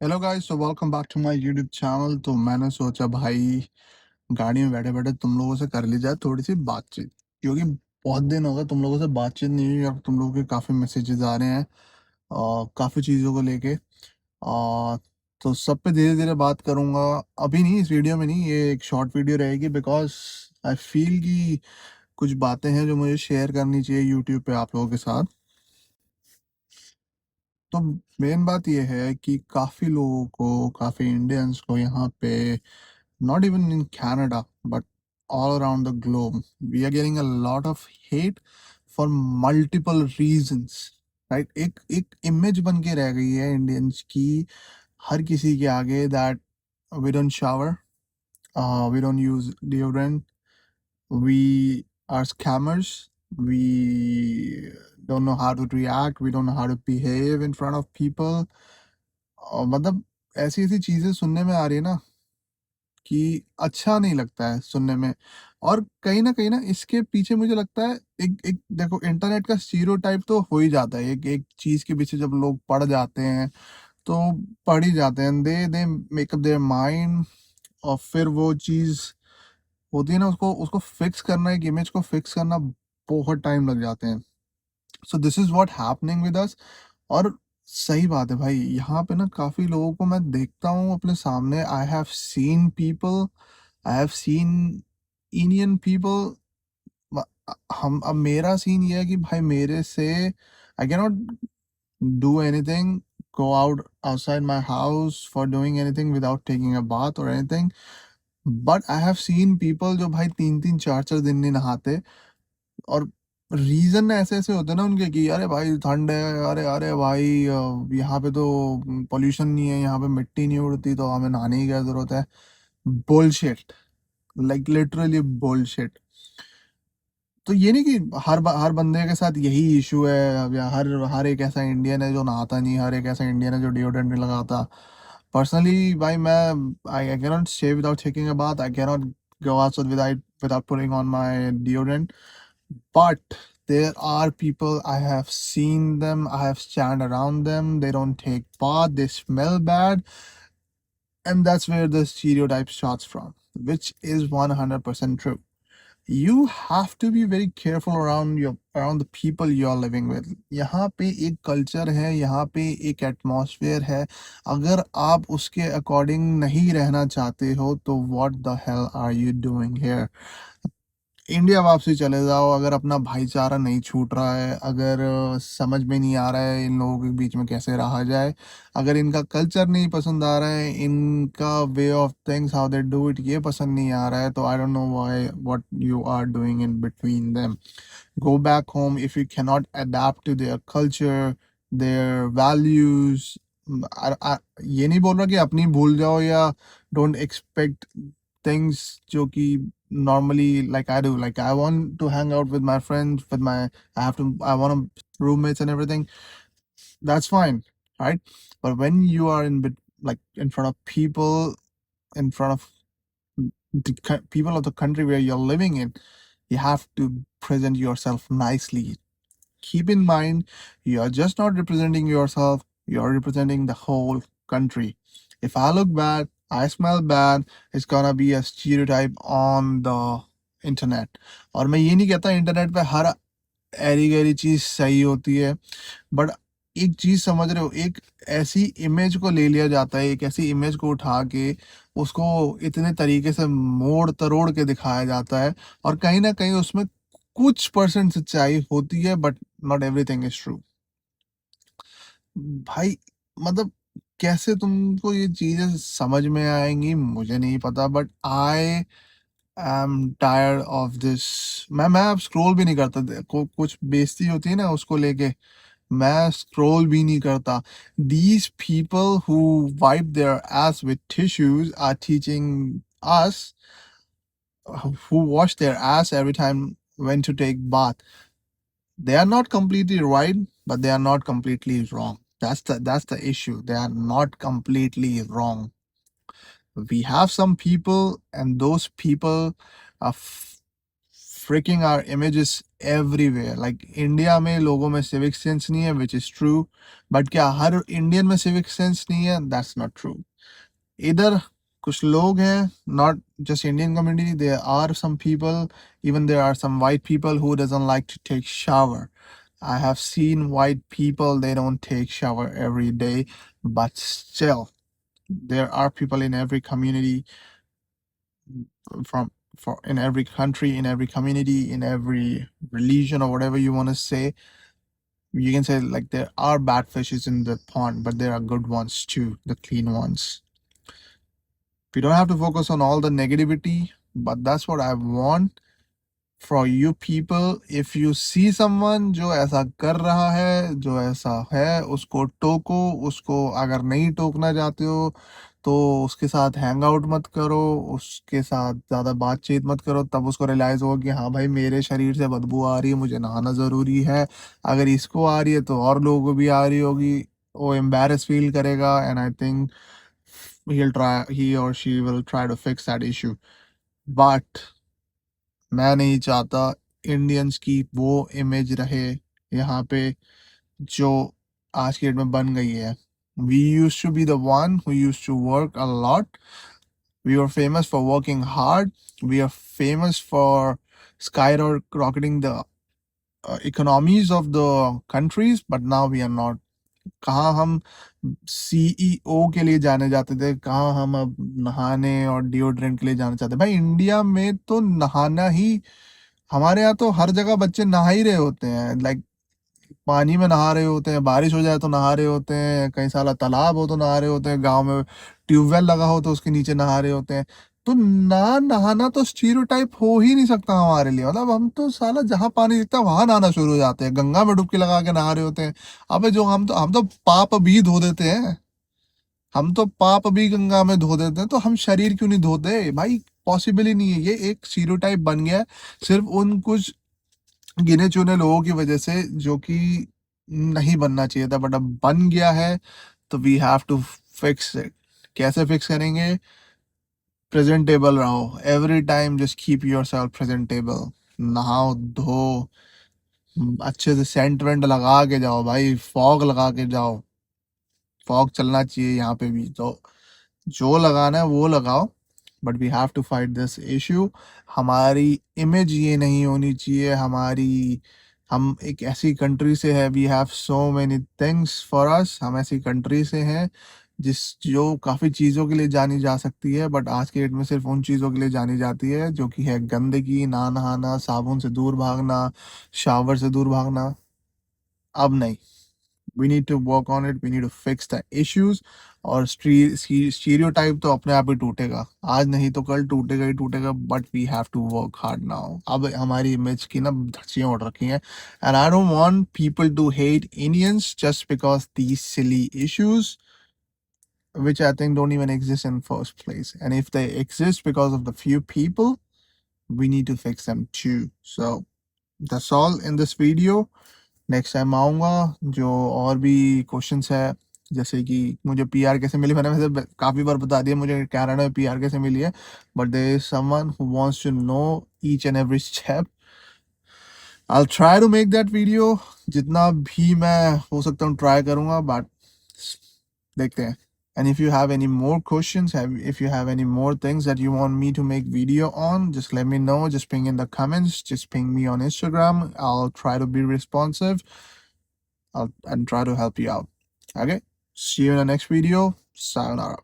Hello guys, तो welcome back to my YouTube channel. तो मैंने सोचा भाई गाड़ी में बैठे बैठे तुम लोगों से कर ली जाए थोड़ी सी बातचीत, क्योंकि बहुत दिन हो गए तुम लोगों से बातचीत नहीं हुई और तुम लोगों के काफ़ी मैसेजेस आ रहे हैं काफ़ी चीज़ों को लेके। आ, तो सब पे धीरे धीरे बात करूँगा, अभी नहीं, इस वीडियो में नहीं, ये एक शॉर्ट वीडियो रहेगी बिकॉज आई फील कि कुछ बातें हैं जो मुझे शेयर करनी चाहिए यूट्यूब पे आप लोगों के साथ। तो मेन बात ये है कि काफ़ी लोगों को, काफ़ी इंडियंस को यहाँ पे, not even in Canada, but all around the globe, we are getting a lot of hate for multiple reasons, right? एक इमेज बन के रह गई है इंडियंस की हर किसी के आगे, that we don't shower, we don't use deodorant, we are scammers, we don't know how to react, we don't know how to behave in front of people। मतलब ऐसी ऐसी चीज़ें सुनने में आ रही है ना कि अच्छा नहीं लगता है सुनने में। और कहीं न इसके पीछे मुझे लगता है एक एक देखो, इंटरनेट का स्टीरियोटाइप तो हो ही जाता है। एक एक चीज़ के पीछे जब लोग पड़ जाते हैं, तो पड़ ही जाते हैं। They they make up their mind, और फिर वो चीज़ होती है ना, उसको उसको फिक्स करना, एक इमेज को फिक्स करना बहुत टाइम लग जाते हैं। So this is what happening with us. और सही बात है भाई, यहाँ पे ना काफ़ी लोगों को मैं देखता हूँ अपने सामने। I have seen Indian people. हम अब मेरा सीन ये है कि भाई मेरे से I can not do anything, go out outside my house for doing anything without taking a bath or anything, but I have seen people जो भाई 3-3 4-4 दिन नहीं नहाते। और रीज़न ऐसे-ऐसे होते हैं ना उनके कि अरे भाई ठंड है, अरे अरे भाई यहाँ पे तो पॉल्यूशन नहीं है, यहाँ पे मिट्टी नहीं उड़ती, तो हमें नहाने की क्या ज़रूरत है। Bullshit, like literally bullshit. तो ये नहीं कि हर बंदे के साथ यही इशू है, या हर हर एक ऐसा इंडियन है जो नहाता नहीं, हर एक ऐसा इंडियन है जो डिओड्रेंट नहीं लगाता। पर्सनली भाई मैं I can not stay without taking a bath, I can not go outside without putting on my deodorant. But there are people, I have seen them, I have stand around them, they don't take bath, they smell bad, and that's where the stereotype starts from, which is 100% true. You have to be very careful around the people you are living with। यहाँ पे एक culture है, यहाँ पे एक atmosphere है। अगर आप उसके अकॉर्डिंग नहीं रहना चाहते हो तो what the hell are you doing here. India वापसी चले जाओ। अगर अपना भाईचारा नहीं छूट रहा है, अगर समझ में नहीं आ रहा है इन लोगों के बीच में कैसे रहा जाए, अगर इनका कल्चर नहीं पसंद आ रहा है, इनका way of things how they do it ये पसंद नहीं आ रहा है, तो I don't know why what you are doing in between them. Go back home if you can not adapt to their culture, their values. ये नहीं बोल रहा कि अपनी भूल जाओ या डोंट एक्सपेक्ट things जो कि normally like I do, like I want to hang out with my friends, I want roommates and everything, that's fine, right? But when you are like in front of people, in front of people of the country where you're living in, you have to present yourself nicely. Keep in mind, you are just not representing yourself, you are representing the whole country. If I look bad, I smell bad, it's gonna be a stereotype on the internet। और मैं ये नहीं कहता internet पे हर Airi Gary चीज़ सही होती है, but एक चीज़ समझ रहे हो, एक ऐसी इमेज को ले लिया जाता है, एक ऐसी इमेज को उठा के उसको इतने तरीके से मोड़ तरोड़ के दिखाया जाता है, और कहीं ना कहीं उसमें कुछ परसेंट सच्चाई होती है, but not everything is true. भाई मतलब कैसे तुमको ये चीज़ें समझ में आएंगी मुझे नहीं पता, but I am tired of this. मैं अब स्क्रॉल भी नहीं करता, कुछ बेइज्जती होती है ना उसको लेके, मैं स्क्रॉल भी नहीं करता। These people who wipe their ass with tissues are teaching us who wash their ass every time when to take bath. They are not completely right, but they are not completely wrong. That's the issue. They are not completely wrong. We have some people, and those people are freaking our images everywhere. Like India में लोगों में civic sense नहीं है, which is true. But क्या हर Indian में civic sense नहीं है? That's not true. इधर कुछ लोग हैं, not just Indian community, there are some people, even there are some white people who doesn't like to take shower. I have seen white people, they don't take shower every day, but still, there are people in every community, from for in every country, in every community, in every religion, or whatever you want to say. You can say like there are bad fishes in the pond, but there are good ones too, the clean ones. We don't have to focus on all the negativity, but that's what I want for you people. If you see someone जो ऐसा कर रहा है, जो ऐसा है, उसको टोको. उसको अगर नहीं टोकना चाहते हो तो उसके साथ हैंग आउट मत करो, उसके साथ ज़्यादा बातचीत मत करो. तब उसको रियलाइज़ होगा कि हाँ भाई, मेरे शरीर से बदबू आ रही है, मुझे नहाना ज़रूरी है. अगर इसको आ रही है तो और लोगों को भी आ रही होगी. वो एम्बैरस फील करेगा, and I think he or she will try to fix that issue. But मैं नहीं चाहता इंडियंस की वो इमेज रहे यहाँ पे जो आज की डेट में बन गई है. We used to be the one who used to work a lot. We were famous for working hard. We are famous for skyrocketing the economies of the countries, but now we are not. कहाँ हम CEO के लिए जाने जाते थे, कहाँ हम अब नहाने और डिओड्रेंट के लिए जाना चाहते हैं. भाई इंडिया में तो नहाना ही, हमारे यहाँ तो हर जगह बच्चे नहा ही रहे होते हैं. लाइक पानी में नहा रहे होते हैं, बारिश हो जाए तो नहा रहे होते हैं, कहीं साला तालाब हो तो नहा रहे होते हैं, गांव में ट्यूबवेल लगा हो तो उसके नीचे नहा रहे होते हैं. तो ना नहाना तो स्टीरियोटाइप हो ही नहीं सकता हमारे लिए. मतलब हम तो साला जहाँ पानी दिखता है वहां नहाना शुरू हो जाते हैं, गंगा में डुबकी लगा के नहा रहे होते हैं. अबे जो हम तो पाप भी धो देते हैं. हम तो पाप भी गंगा में धो देते हैं, तो हम शरीर क्यों नहीं धोते भाई? पॉसिबल ही नहीं है. ये एक स्टीरियोटाइप बन गया है सिर्फ उन कुछ गिने चुने लोगों की वजह से, जो कि नहीं बनना चाहिए था, बट अब बन गया है. तो we have to fix it. कैसे फिक्स करेंगे? प्रेजेंटेबल रहो. Every time just keep yourself presentable. नहाओ धो, अच्छे से सेंट वेंट लगा के जाओ भाई, फॉग लगा के जाओ. फॉग चलना चाहिए यहाँ पे भी. तो जो लगाना है वो लगाओ, but we have to fight this issue. हमारी इमेज ये नहीं होनी चाहिए. हम एक ऐसी कंट्री से है, we have so many things for us. हम ऐसी कंट्री से हैं जो काफ़ी चीज़ों के लिए जानी जा सकती है, बट आज के डेट में सिर्फ उन चीज़ों के लिए जानी जाती है जो कि है गंदगी, ना नहाना, साबुन से दूर भागना, शावर से दूर भागना. अब नहीं. We need to work on it. We need to fix the issues. और स्टीरियोटाइप तो अपने आप ही टूटेगा, आज नहीं तो कल टूटेगा ही टूटेगा. But we have to work hard now. अब हमारी इमेज की ना धज्जियां उड़ रखी हैं, and I don't want people to hate Indians just because these silly issues which I think don't even exist in first place. And if they exist because of the few people, we need to fix them too. So that's all in this video. Next time आऊँगा. जो और भी questions है, जैसे कि मुझे PR कैसे मिली, मैंने वैसे काफ़ी बार बता दिया मुझे कनाडा में पीआर कैसे मिली है, but there is someone who wants to know each and every step. I will try to make that video. जितना भी मैं हो सकता हूँ ट्राई करूँगा, बट देखते हैं. And if you have any more questions, if you have any more things that you want me to make video on, just let me know. Just ping in the comments. Just ping me on Instagram. I'll try to be responsive. And try to help you out. Okay. See you in the next video. Sayonara.